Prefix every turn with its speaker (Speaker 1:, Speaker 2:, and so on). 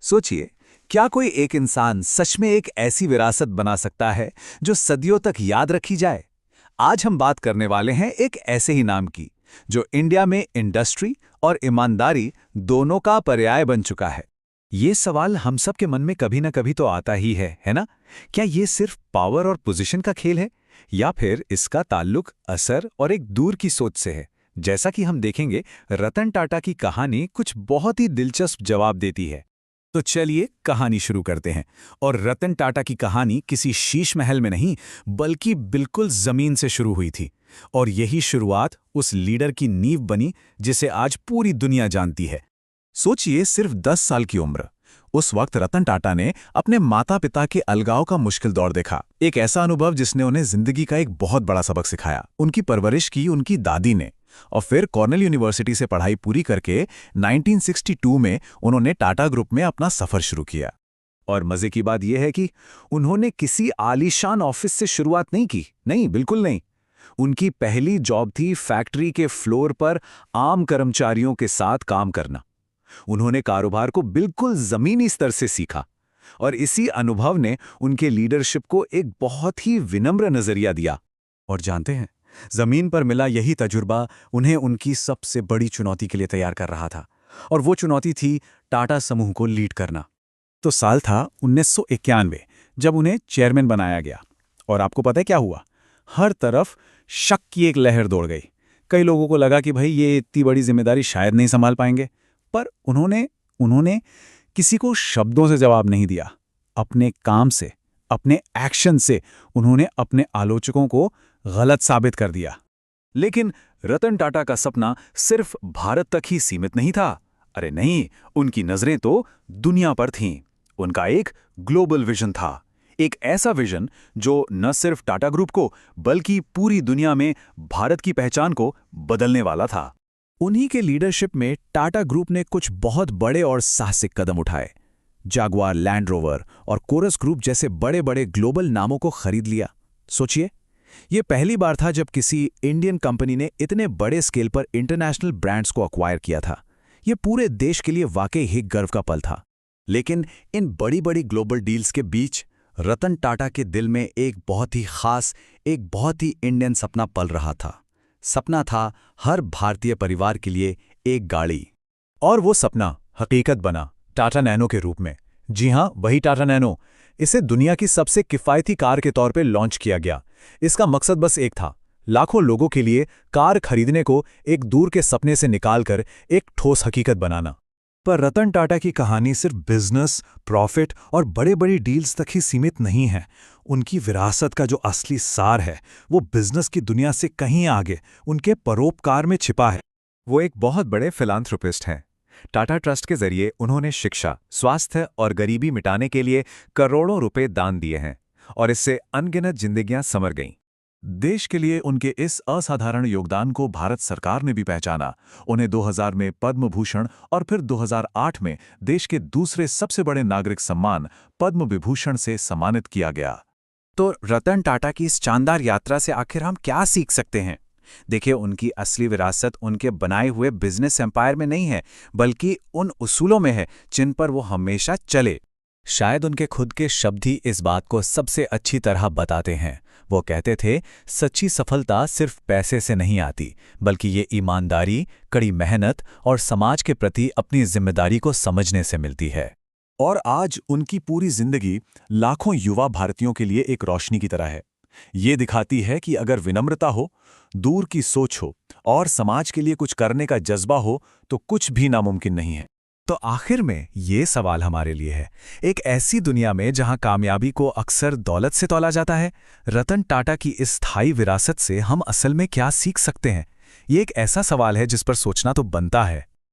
Speaker 1: सोचिए, क्या कोई एक इंसान सच में एक ऐसी विरासत बना सकता है जो सदियों तक याद रखी जाए? आज हम बात करने वाले हैं एक ऐसे ही नाम की, जो इंडिया में इंडस्ट्री और ईमानदारी दोनों का पर्याय बन चुका है। ये सवाल हम सब के मन में कभी ना कभी तो आता ही है ना? क्या ये सिर्फ पावर और पोजीशन का खेल है, या फिर इसका ताल्लुक असर और एक दूर की सोच से है? जैसा कि हम देखेंगे, रतन टाटा की कहानी कुछ बहुत ही दिलचस्प जवाब देती है। तो चलिए कहानी शुरू करते हैं। और रतन टाटा की कहानी किसी शीश महल में नहीं, बल्कि बिल्कुल जमीन से शुरू हुई थी। और यही शुरुआत उस लीडर की नींव बनी जिसे आज पूरी दुनिया जानती है। सोचिए, सिर्फ 10 साल की उम्र। उस वक्त रतन टाटा ने अपने माता पिता के अलगाव का मुश्किल दौर देखा। एक ऐसा अनुभव जिसने उन्हें जिंदगी का एक बहुत बड़ा सबक सिखाया। उनकी परवरिश की उनकी दादी ने, और फिर कॉर्नेल यूनिवर्सिटी से पढ़ाई पूरी करके 1962 में उन्होंने टाटा ग्रुप में अपना सफर शुरू किया। और मजे की बात यह है कि उन्होंने किसी आलीशान ऑफिस से शुरुआत नहीं की। नहीं, बिल्कुल नहीं। उनकी पहली जॉब थी फैक्ट्री के फ्लोर पर आम कर्मचारियों के साथ काम करना। उन्होंने कारोबार को बिल्कुल जमीनी स्तर से सीखा, और इसी अनुभव ने उनके लीडरशिप को एक बहुत ही विनम्र नजरिया दिया। और जानते हैं, जमीन पर मिला यही तजुर्बा उन्हें उनकी सबसे बड़ी चुनौती के लिए तैयार कर रहा था। और वो चुनौती थी टाटा समूह को लीड करना। तो साल था 1991 जब उन्हें चेयरमैन बनाया गया। और आपको पता है क्या हुआ? हर तरफ शक की एक लहर दौड़ गई। कई लोगों को लगा कि भाई ये इतनी बड़ी जिम्मेदारी शायद नहीं संभाल पाएंगे। पर उन्होंने किसी को शब्दों से जवाब नहीं दिया। अपने काम से, अपने एक्शन से उन्होंने अपने आलोचकों को गलत साबित कर दिया। लेकिन रतन टाटा का सपना सिर्फ भारत तक ही सीमित नहीं था। अरे नहीं, उनकी नजरें तो दुनिया पर थीं। उनका एक ग्लोबल विजन था। एक ऐसा विजन जो न सिर्फ टाटा ग्रुप को, बल्कि पूरी दुनिया में भारत की पहचान को बदलने वाला था। उन्हीं के लीडरशिप में टाटा ग्रुप ने कुछ बहुत बड़े और साहसिक कदम उठाए। जागुआर लैंड रोवर और कोरस ग्रुप जैसे बड़े बड़े ग्लोबल नामों को खरीद लिया। सोचिए, ये पहली बार था जब किसी इंडियन कंपनी ने इतने बड़े स्केल पर इंटरनेशनल ब्रांड्स को अक्वायर किया था। ये पूरे देश के लिए वाकई ही गर्व का पल था। लेकिन इन बड़ी बड़ी ग्लोबल डील्स के बीच रतन टाटा के दिल में एक बहुत ही खास, एक बहुत ही इंडियन सपना पल रहा था। सपना था हर भारतीय परिवार के लिए एक गाड़ी। और वो सपना हकीकत बना टाटा नैनो के रूप में। जी हां, वही टाटा नैनो। इसे दुनिया की सबसे किफ़ायती कार के तौर पे लॉन्च किया गया। इसका मकसद बस एक था, लाखों लोगों के लिए कार खरीदने को एक दूर के सपने से निकालकर एक ठोस हकीकत बनाना। पर रतन टाटा की कहानी सिर्फ बिजनेस, प्रॉफिट और बड़े बड़ी डील्स तक ही सीमित नहीं है। उनकी विरासत का जो असली सार है, वो बिजनेस की दुनिया से कहीं आगे उनके परोपकार में छिपा है। वो एक बहुत बड़े फिलांथ्रोपिस्ट हैं। टाटा ट्रस्ट के जरिए उन्होंने शिक्षा, स्वास्थ्य और गरीबी मिटाने के लिए करोड़ों रुपए दान दिए हैं, और इससे अनगिनत जिंदगियां संवर गईं। देश के लिए उनके इस असाधारण योगदान को भारत सरकार ने भी पहचाना। उन्हें 2000 में पद्म भूषण और फिर 2008 में देश के दूसरे सबसे बड़े नागरिक सम्मान पद्म विभूषण से सम्मानित किया गया। तो रतन टाटा की इस शानदार यात्रा से आखिर हम क्या सीख सकते हैं? देखिए, उनकी असली विरासत उनके बनाए हुए बिजनेस एम्पायर में नहीं है, बल्कि उन उसूलों में है जिन पर वो हमेशा चले। शायद उनके खुद के शब्द ही इस बात को सबसे अच्छी तरह बताते हैं। वो कहते थे, सच्ची सफलता सिर्फ पैसे से नहीं आती, बल्कि ये ईमानदारी, कड़ी मेहनत और समाज के प्रति अपनी जिम्मेदारी को समझने से मिलती है। और आज उनकी पूरी जिंदगी लाखों युवा भारतीयों के लिए एक रोशनी की तरह है। ये दिखाती है कि अगर विनम्रता हो, दूर की सोच हो और समाज के लिए कुछ करने का जज्बा हो, तो कुछ भी नामुमकिन नहीं है। तो आखिर में ये सवाल हमारे लिए है, एक ऐसी दुनिया में जहां कामयाबी को अक्सर दौलत से तौला जाता है, रतन टाटा की इस स्थायी विरासत से हम असल में क्या सीख सकते हैं? ये एक ऐसा सवाल है जिस पर सोचना तो बनता है।